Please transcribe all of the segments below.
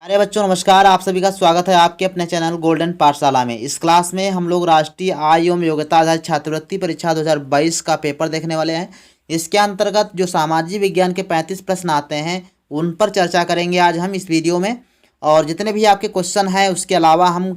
अरे बच्चों नमस्कार। आप सभी का स्वागत है आपके अपने चैनल गोल्डन पाठशाला में। इस क्लास में हम लोग राष्ट्रीय आय एवं योग्यता आधारित छात्रवृत्ति परीक्षा 2022 का पेपर देखने वाले हैं। इसके अंतर्गत जो सामाजिक विज्ञान के 35 प्रश्न आते हैं उन पर चर्चा करेंगे आज हम इस वीडियो में। और जितने भी आपके क्वेश्चन हैं उसके अलावा हम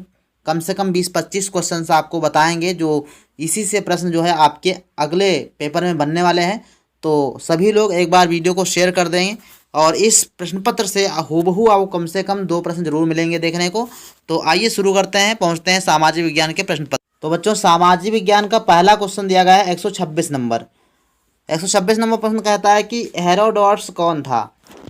कम से कम 20-25 क्वेश्चन आपको बताएंगे जो इसी से प्रश्न जो है आपके अगले पेपर में बनने वाले हैं। तो सभी लोग एक बार वीडियो को शेयर कर देंगे और इस प्रश्न पत्र से हूबहू आपको कम से कम 2 प्रश्न जरूर मिलेंगे देखने को। तो आइए शुरू करते हैं, पहुंचते हैं सामाजिक विज्ञान के प्रश्न पत्र। तो बच्चों सामाजिक विज्ञान का पहला क्वेश्चन दिया गया है 126 नंबर। 126 नंबर प्रश्न कहता है कि हेरोडोटस कौन था।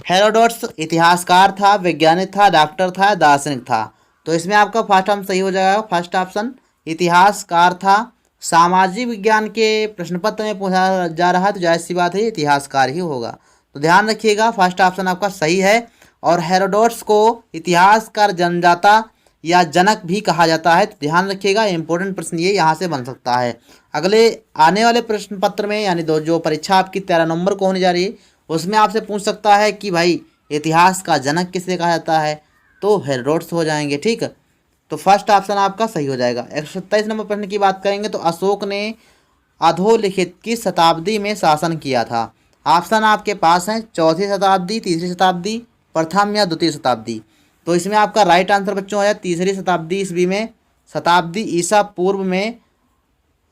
हेरोडोटस इतिहासकार था, वैज्ञानिक था, डॉक्टर था, दार्शनिक था। तो इसमें आपका फर्स्ट ऑप्शन सही हो जाएगा। फर्स्ट ऑप्शन इतिहासकार था। सामाजिक विज्ञान के प्रश्न पत्र में पूछा जा रहा है तो जाहिर सी बात है इतिहासकार ही होगा। तो ध्यान रखिएगा फर्स्ट ऑप्शन आपका सही है। और हेरोडोटस को इतिहासकार जन्मदाता या जनक भी कहा जाता है। तो ध्यान रखिएगा, इंपॉर्टेंट प्रश्न ये यहाँ से बन सकता है। अगले आने वाले प्रश्न पत्र में यानी जो परीक्षा आपकी 13 नवंबर को होने जा रही है उसमें आपसे पूछ सकता है कि भाई इतिहास का जनक किसे कहा जाता है, तो हेरोडोटस हो जाएंगे। ठीक, तो फर्स्ट ऑप्शन आपका सही हो जाएगा। 127 नंबर प्रश्न की बात करेंगे तो अशोक ने अधोलिखित की शताब्दी में शासन किया था। ऑप्शन आपके पास हैं 4वीं शताब्दी, 3री शताब्दी, प्रथम या द्वितीय शताब्दी। तो इसमें आपका राइट आंसर बच्चों है 3री शताब्दी ईस्वी में, शताब्दी ईसा पूर्व में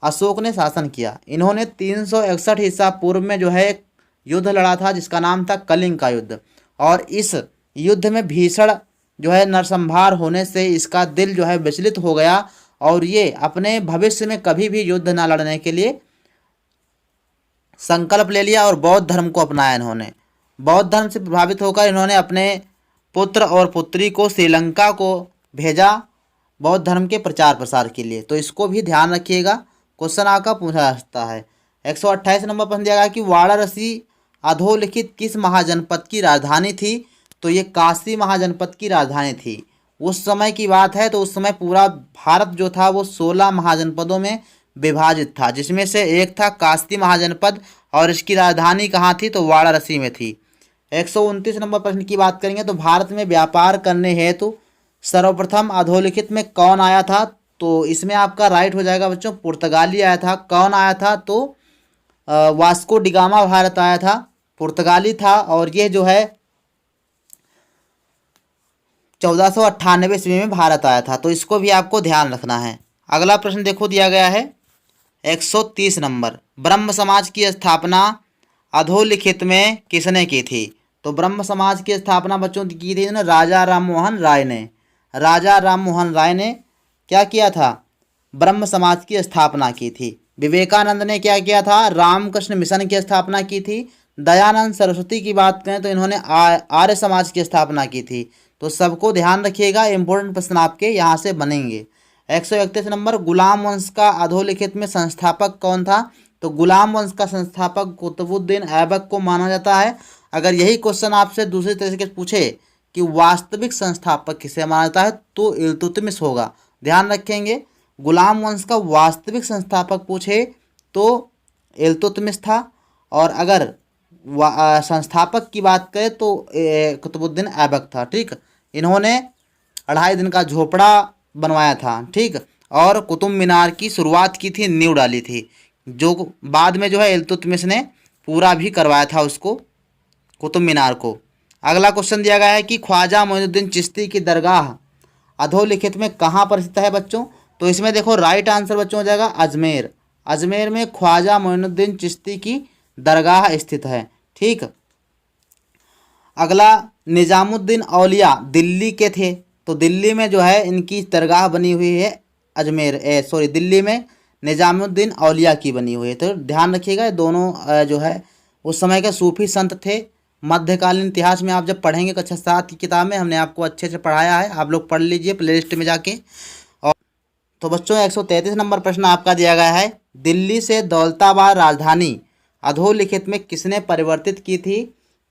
अशोक ने शासन किया। इन्होंने 361 ईसा पूर्व में जो है एक युद्ध लड़ा था जिसका नाम था कलिंग का युद्ध। और इस युद्ध में भीषण जो है नरसंहार होने से इसका दिल जो है विचलित हो गया और ये अपने भविष्य में कभी भी युद्ध न लड़ने के लिए संकल्प ले लिया और बौद्ध धर्म को अपनाया। इन्होंने बौद्ध धर्म से प्रभावित होकर इन्होंने अपने पुत्र और पुत्री को श्रीलंका को भेजा बौद्ध धर्म के प्रचार प्रसार के लिए। तो इसको भी ध्यान रखिएगा, क्वेश्चन आपका पूछा जा सकता है। 128 नंबर प्रश्न दिया गया कि वाराणसी अधोलिखित किस महाजनपद की राजधानी थी। तो ये काशी महाजनपद की राजधानी थी। उस समय की बात है तो उस समय पूरा भारत जो था वो 16 महाजनपदों में विभाजित था, जिसमें से एक था काशी महाजनपद और इसकी राजधानी कहाँ थी, तो वाराणसी में थी। 129 नंबर प्रश्न की बात करेंगे तो भारत में व्यापार करने हेतु सर्वप्रथम अधोलिखित में कौन आया था। तो इसमें आपका राइट हो जाएगा बच्चों पुर्तगाली आया था। कौन आया था, तो वास्को डिगामा भारत आया था, पुर्तगाली था। और ये जो है 1498 ईस्वी में भारत आया था। तो इसको भी आपको ध्यान रखना है। अगला प्रश्न देखो दिया गया है 130 नंबर, ब्रह्म समाज की स्थापना अधोलिखित में किसने की थी। तो ब्रह्म समाज की स्थापना बच्चों की थी ना राजा राम मोहन राय ने। राजा राम मोहन राय ने क्या किया था, ब्रह्म समाज की स्थापना की थी। विवेकानंद ने क्या किया था, रामकृष्ण मिशन की स्थापना की थी। दयानंद सरस्वती की बात करें तो इन्होंने आर्य समाज की स्थापना की थी। तो सबको ध्यान रखिएगा, इंपॉर्टेंट प्रश्न आपके यहाँ से बनेंगे। 131 नंबर, गुलाम वंश का अधोलिखित में संस्थापक कौन था। तो गुलाम वंश का संस्थापक कुतुबुद्दीन ऐबक को माना जाता है। अगर यही क्वेश्चन आपसे दूसरी तरीके से पूछे कि वास्तविक संस्थापक किसे माना जाता है तो इल्तुतमिश होगा। ध्यान रखेंगे, गुलाम वंश का वास्तविक संस्थापक पूछे तो इल्तुतमिश था। और अगर संस्थापक की बात करें तो कुतुबुद्दीन ऐबक था। ठीक, इन्होंने 2.5 दिन का झोपड़ा बनवाया था। ठीक, और कुतुब मीनार की शुरुआत की थी, नींव डाली थी, जो बाद में जो है इल्तुतमिश ने पूरा भी करवाया था उसको, कुतुब मीनार को। अगला क्वेश्चन दिया गया है कि ख्वाजा मोइनुद्दीन चिश्ती की दरगाह अधोलिखित में कहाँ पर स्थित है बच्चों। तो इसमें देखो राइट आंसर बच्चों हो जाएगा अजमेर। अजमेर में ख्वाजा मोइनुद्दीन चिश्ती की दरगाह स्थित है। ठीक, अगला निजामुद्दीन औलिया दिल्ली के थे। तो दिल्ली में जो है इनकी दरगाह बनी हुई है दिल्ली में निजामुद्दीन औलिया की बनी हुई है। तो ध्यान रखिएगा, दोनों जो है उस समय के सूफी संत थे। मध्यकालीन इतिहास में आप जब पढ़ेंगे कक्षा 7 की किताब में हमने आपको अच्छे से पढ़ाया है, आप लोग पढ़ लीजिए प्लेलिस्ट में जाके। और तो बच्चों 133 नंबर प्रश्न आपका दिया गया है, दिल्ली से दौलताबाद राजधानी अधोलिखित में किसने परिवर्तित की थी।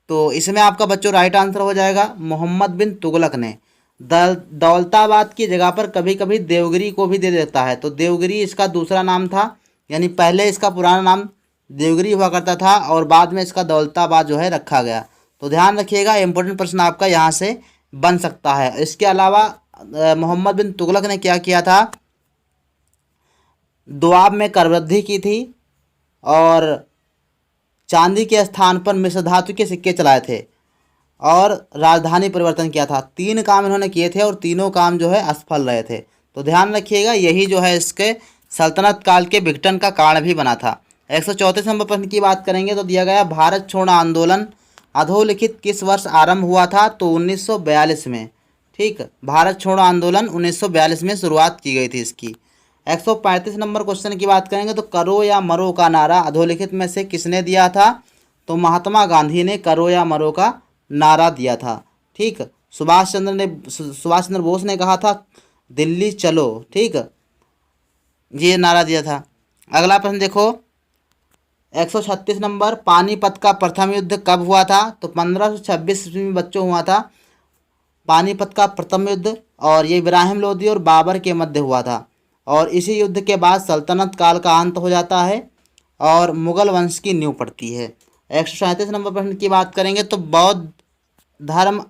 तो इसमें आपका बच्चों राइट आंसर हो जाएगा मोहम्मद बिन तुगलक ने। दौलताबाद की जगह पर कभी कभी देवगिरी को भी दे देता है। तो देवगिरी इसका दूसरा नाम था, यानी पहले इसका पुराना नाम देवगिरी हुआ करता था और बाद में इसका दौलताबाद जो है रखा गया। तो ध्यान रखिएगा, इंपॉर्टेंट प्रश्न आपका यहाँ से बन सकता है। इसके अलावा मोहम्मद बिन तुगलक ने क्या किया था, दोआब में कर वृद्धि की थी और चांदी के स्थान पर मिश्र धातु के सिक्के चलाए थे और राजधानी परिवर्तन किया था। 3 काम इन्होंने किए थे और तीनों काम जो है असफल रहे थे। तो ध्यान रखिएगा, यही जो है इसके सल्तनत काल के विघटन का कारण भी बना था। 134 नंबर प्रश्न की बात करेंगे तो दिया गया भारत छोड़ो आंदोलन अधोलिखित किस वर्ष आरंभ हुआ था, तो 1942 में। ठीक, भारत छोड़ो आंदोलन 1942 में शुरुआत की गई थी इसकी। 135 नंबर क्वेश्चन की बात करेंगे तो करो या मरो का नारा अधोलिखित में से किसने दिया था, तो महात्मा गांधी ने करो या मरो का नारा दिया था। ठीक, सुभाष चंद्र बोस ने कहा था दिल्ली चलो। ठीक, ये नारा दिया था। अगला प्रश्न देखो, 136 नंबर, पानीपत का प्रथम युद्ध कब हुआ था, तो 1526 ईस्वी में बच्चों हुआ था पानीपत का प्रथम युद्ध, और ये इब्राहिम लोदी और बाबर के मध्य हुआ था। और इसी युद्ध के बाद सल्तनत काल का अंत हो जाता है और मुगल वंश की नींव पड़ती है। 137 नंबर प्रश्न की बात करेंगे तो बौद्ध धर्म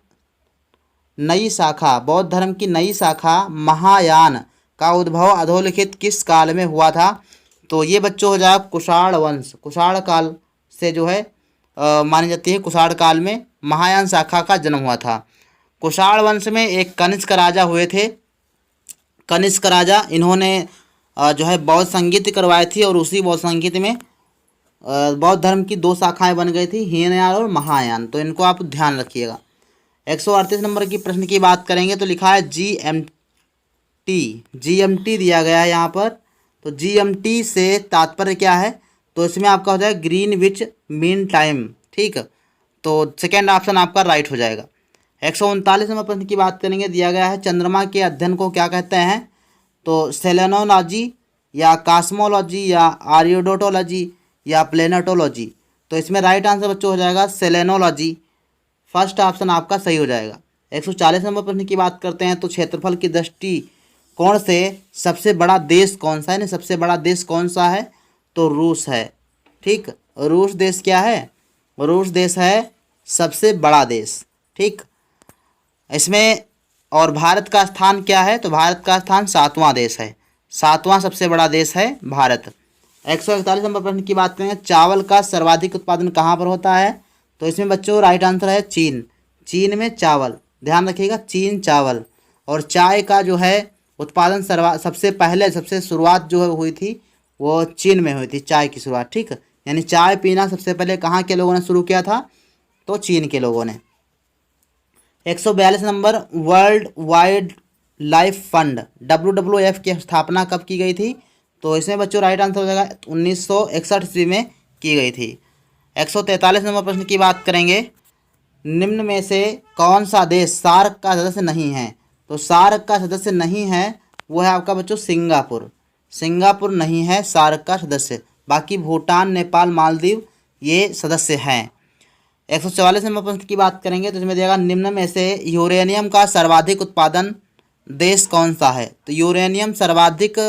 की नई शाखा महायान का उद्भव अधोलिखित किस काल में हुआ था, तो ये बच्चों हो जाएगा कुषाण वंश। कुषाण काल से जो है मानी जाती है, कुषाण काल में महायान शाखा का जन्म हुआ था। कुषाण वंश में एक कनिष्क राजा हुए थे। कनिष्क राजा, इन्होंने जो है बौद्ध संगीत करवाई थी और उसी बौद्ध संगीत में बौद्ध धर्म की 2 शाखाएं बन गई थी, हीनयान और महायान। तो इनको आप ध्यान रखिएगा। 138 नंबर की प्रश्न की बात करेंगे तो लिखा है जीएमटी दिया गया है यहाँ पर। तो जीएमटी से तात्पर्य क्या है, तो इसमें आपका हो जाएगा ग्रीनविच मीन टाइम। ठीक, तो सेकेंड ऑप्शन आपका राइट हो जाएगा। 139 नंबर प्रश्न की बात करेंगे, दिया गया है चंद्रमा के अध्ययन को क्या कहते हैं, तो सेलेनोलॉजी या कास्मोलॉजी या आर्योडोटोलॉजी या प्लेनेटोलॉजी। तो इसमें राइट आंसर बच्चों हो जाएगा सेलेनोलॉजी। फर्स्ट ऑप्शन आपका सही हो जाएगा। 140 नंबर प्रश्न की बात करते हैं तो क्षेत्रफल की दृष्टि कोण से सबसे बड़ा देश कौन सा है, सबसे बड़ा देश कौन सा है, तो रूस है। ठीक, रूस देश क्या है, रूस देश है सबसे बड़ा देश। ठीक, इसमें और भारत का स्थान क्या है, तो भारत का स्थान 7वां देश है, 7वां सबसे बड़ा देश है भारत। 141 नंबर प्रश्न की बात करें, चावल का सर्वाधिक उत्पादन कहाँ पर होता है, तो इसमें बच्चों राइट आंसर है चीन। चीन में चावल, ध्यान रखिएगा, चीन चावल। और चाय का जो है उत्पादन सबसे शुरुआत जो है हुई थी वो चीन में हुई थी, चाय की शुरुआत। ठीक, यानी चाय पीना सबसे पहले कहाँ के लोगों ने शुरू किया था, तो चीन के लोगों ने। 142 number, world wide life fund WWF की स्थापना कब की गई थी, तो इसमें बच्चों राइट आंसर हो जाएगा 1961 ईस्वी में की गई थी। 143 नंबर प्रश्न की बात करेंगे, निम्न में से कौन सा देश सार्क का सदस्य नहीं है, तो सार्क का सदस्य नहीं है वो है आपका बच्चों सिंगापुर। सिंगापुर नहीं है सार्क का सदस्य, बाकी भूटान, नेपाल, मालदीव ये सदस्य हैं। 144 नंबर प्रश्न की बात करेंगे तो इसमें दिया निम्न में से यूरेनियम का सर्वाधिक उत्पादन देश कौन सा है, तो यूरेनियम सर्वाधिक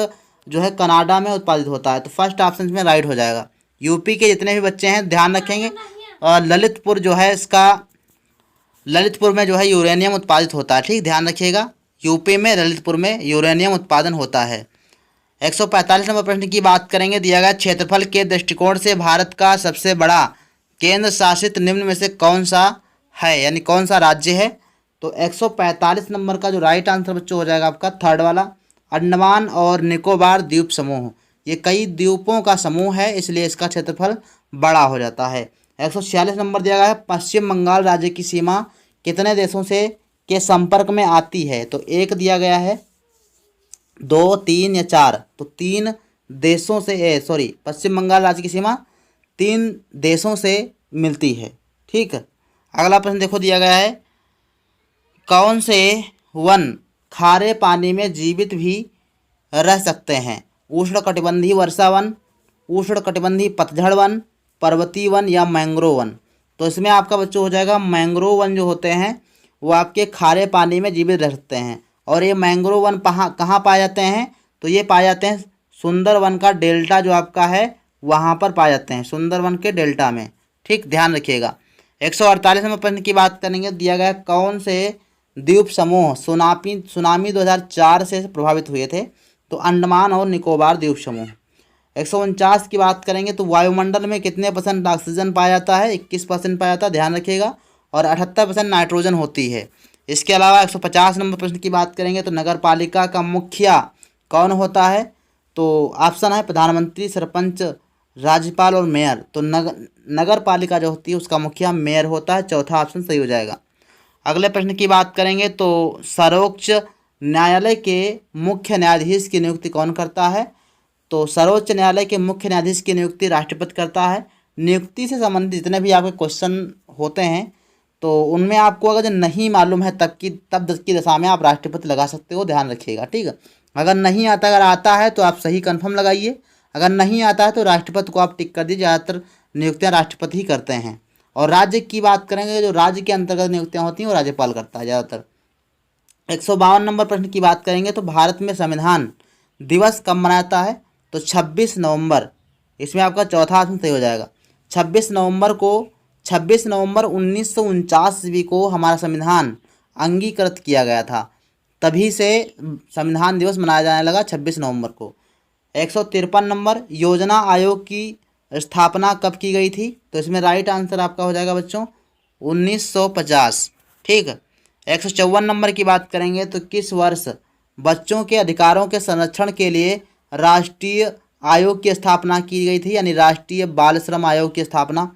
जो है कनाडा में उत्पादित होता है। तो फर्स्ट ऑप्शन में राइट हो जाएगा। यूपी के जितने भी बच्चे हैं ध्यान रखेंगे, ललितपुर जो है इसका, ललितपुर में जो है यूरेनियम उत्पादित होता है। ठीक, ध्यान रखिएगा, यूपी में ललितपुर में यूरेनियम उत्पादन होता है। 145 नंबर प्रश्न की बात करेंगे, दिया गया क्षेत्रफल के दृष्टिकोण से भारत का सबसे बड़ा केंद्र शासित निम्न में से कौन सा है, यानी कौन सा राज्य है, तो 145 नंबर का जो राइट आंसर बच्चों हो जाएगा आपका थर्ड वाला, अंडमान और निकोबार द्वीप समूह। ये कई द्वीपों का समूह है, इसलिए इसका क्षेत्रफल बड़ा हो जाता है। 146 नंबर दिया गया है, पश्चिम बंगाल राज्य की सीमा कितने देशों से के संपर्क में आती है, तो एक दिया गया है, 2, 3 या 4, तो 3 देशों से पश्चिम बंगाल राज्य की सीमा 3 देशों से मिलती है। ठीक, अगला प्रश्न देखो, दिया गया है कौन से वन खारे पानी में जीवित भी रह सकते हैं, उष्णकटिबंधीय वर्षा वन, उष्णकटिबंधीय पतझड़ वन, पर्वतीय वन या मैंग्रोव वन। तो इसमें आपका बच्चों हो जाएगा मैंग्रोव वन जो होते हैं वो आपके खारे पानी में जीवित रह सकते हैं। और ये मैंग्रोव वन कहाँ पाए जाते हैं, तो ये पाए जाते हैं सुंदरवन का डेल्टा जो आपका है वहाँ पर पाए जाते हैं, सुंदरवन के डेल्टा में। ठीक, ध्यान रखिएगा। 148 नंबर प्रश्न की बात करेंगे, दिया गया कौन से द्वीप समूह सुनामी 2004 से प्रभावित हुए थे? तो अंडमान और निकोबार द्वीप समूह। 149 की बात करेंगे तो वायुमंडल में कितने % ऑक्सीजन पाया जाता है? 21% पाया जाता है, ध्यान रखिएगा, और 78% नाइट्रोजन होती है। इसके अलावा 150 नंबर प्रश्न की बात करेंगे तो नगर पालिका का मुखिया कौन होता है? तो ऑप्शन है प्रधानमंत्री, सरपंच, राज्यपाल और मेयर। तो नगर पालिका जो होती है उसका मुखिया मेयर होता है। चौथा ऑप्शन सही हो जाएगा। अगले प्रश्न की बात करेंगे तो सर्वोच्च न्यायालय के मुख्य न्यायाधीश की नियुक्ति कौन करता है? तो सर्वोच्च न्यायालय के मुख्य न्यायाधीश की नियुक्ति राष्ट्रपति करता है। नियुक्ति से संबंधित जितने भी आपके क्वेश्चन होते हैं तो उनमें आपको अगर जो नहीं मालूम है तब की दशा में आप राष्ट्रपति लगा सकते हो, ध्यान रखिएगा, ठीक है। अगर नहीं आता, अगर आता है तो आप सही कन्फर्म लगाइए, अगर नहीं आता है तो राष्ट्रपति को आप टिक कर दीजिए। ज़्यादातर नियुक्तियाँ राष्ट्रपति ही करते हैं। और राज्य की बात करेंगे, जो राज्य के अंतर्गत नियुक्तियाँ होती हैं वो राज्यपाल करता है ज़्यादातर। 152 नंबर प्रश्न की बात करेंगे तो भारत में संविधान दिवस कब मनाया जाता है? तो 26 नवंबर। इसमें आपका चौथा ऑप्शन सही हो जाएगा। 26 नवंबर 1949 ईस्वी को हमारा संविधान अंगीकृत किया गया था, तभी से संविधान दिवस मनाया जाने लगा 26 नवंबर को। 153 नंबर, योजना आयोग की स्थापना कब की गई थी? तो इसमें राइट आंसर आपका हो जाएगा बच्चों 1950, ठीक है। 154 नंबर की बात करेंगे तो किस वर्ष बच्चों के अधिकारों के संरक्षण के लिए राष्ट्रीय आयोग की स्थापना की गई थी, यानी राष्ट्रीय बाल श्रम आयोग की स्थापना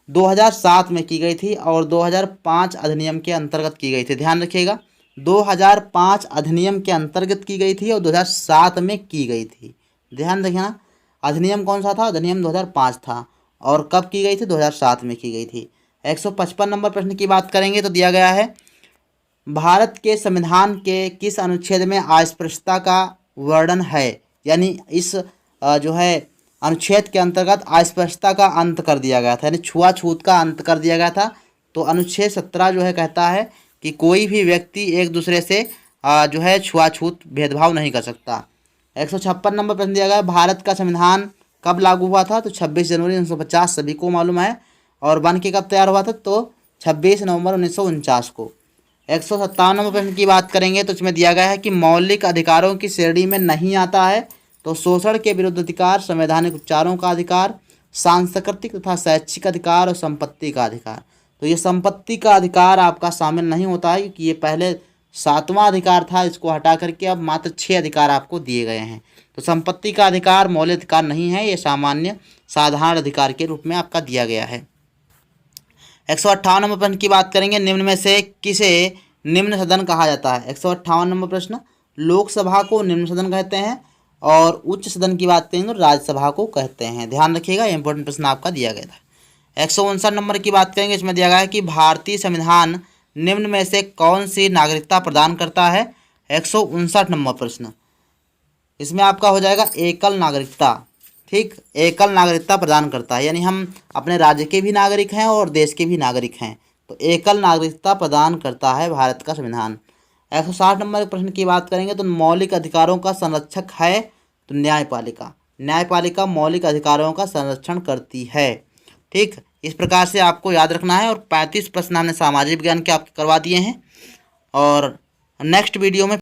2007 में की गई थी और 2005 अधिनियम के अंतर्गत की गई थी। ध्यान रखिएगा, 2005 अधिनियम के अंतर्गत की गई थी और 2007 में की गई थी। ध्यान रखना, अधिनियम कौन सा था? अधिनियम 2005 था। और कब की गई थी? 2007 में की गई थी। 155 नंबर प्रश्न की बात करेंगे तो दिया गया है, भारत के संविधान के किस अनुच्छेद में अस्पृश्यता का वर्णन है? यानी इस जो है अनुच्छेद के अंतर्गत अस्पृश्यता का अंत कर दिया गया था, यानी छुआछूत का अंत कर दिया गया था। तो अनुच्छेद 17 जो है कहता है कि कोई भी व्यक्ति एक दूसरे से जो है छुआछूत भेदभाव नहीं कर सकता। 156 नंबर प्रश्न दिया गया, भारत का संविधान कब लागू हुआ था? तो 26 जनवरी 1950, सभी को मालूम है। और बन के कब तैयार हुआ था? तो 26 नवंबर 1949 को। 157 नंबर प्रश्न की बात करेंगे तो इसमें दिया गया है कि मौलिक अधिकारों की श्रेणी में नहीं आता है। तो शोषण के विरुद्ध अधिकार, संवैधानिक उपचारों का अधिकार, सांस्कृतिक तथा शैक्षिक अधिकार और संपत्ति का अधिकार। तो ये संपत्ति का अधिकार आपका शामिल नहीं होता है क्योंकि ये पहले 7वां अधिकार था, इसको हटा करके अब मात्र 6 अधिकार आपको दिए गए हैं। तो संपत्ति का अधिकार मौलिक अधिकार नहीं है, ये सामान्य साधारण अधिकार के रूप में आपका दिया गया है। 158 नंबर प्रश्न की बात करेंगे, निम्न में से किसे निम्न सदन कहा जाता है? 158 नंबर प्रश्न, लोकसभा को निम्न सदन कहते हैं और उच्च सदन की बात करेंगे तो राज्यसभा को कहते हैं। ध्यान रखिएगा, इंपॉर्टेंट प्रश्न आपका दिया गया था। 159 नंबर की बात करेंगे, इसमें दिया गया है कि भारतीय संविधान निम्न में से कौन सी नागरिकता प्रदान करता है? 159 नंबर प्रश्न, इसमें आपका हो जाएगा एकल नागरिकता, ठीक, एकल नागरिकता प्रदान करता है, यानी हम अपने राज्य के भी नागरिक हैं और देश के भी नागरिक हैं। तो एकल नागरिकता प्रदान करता है भारत का संविधान। 160 नंबर प्रश्न की बात करेंगे तो मौलिक अधिकारों का संरक्षक है? तो न्यायपालिका मौलिक अधिकारों का संरक्षण करती है, ठीक। इस प्रकार से आपको याद रखना है। और 35 प्रश्न हमने सामाजिक विज्ञान के आपके करवा दिए हैं और नेक्स्ट वीडियो में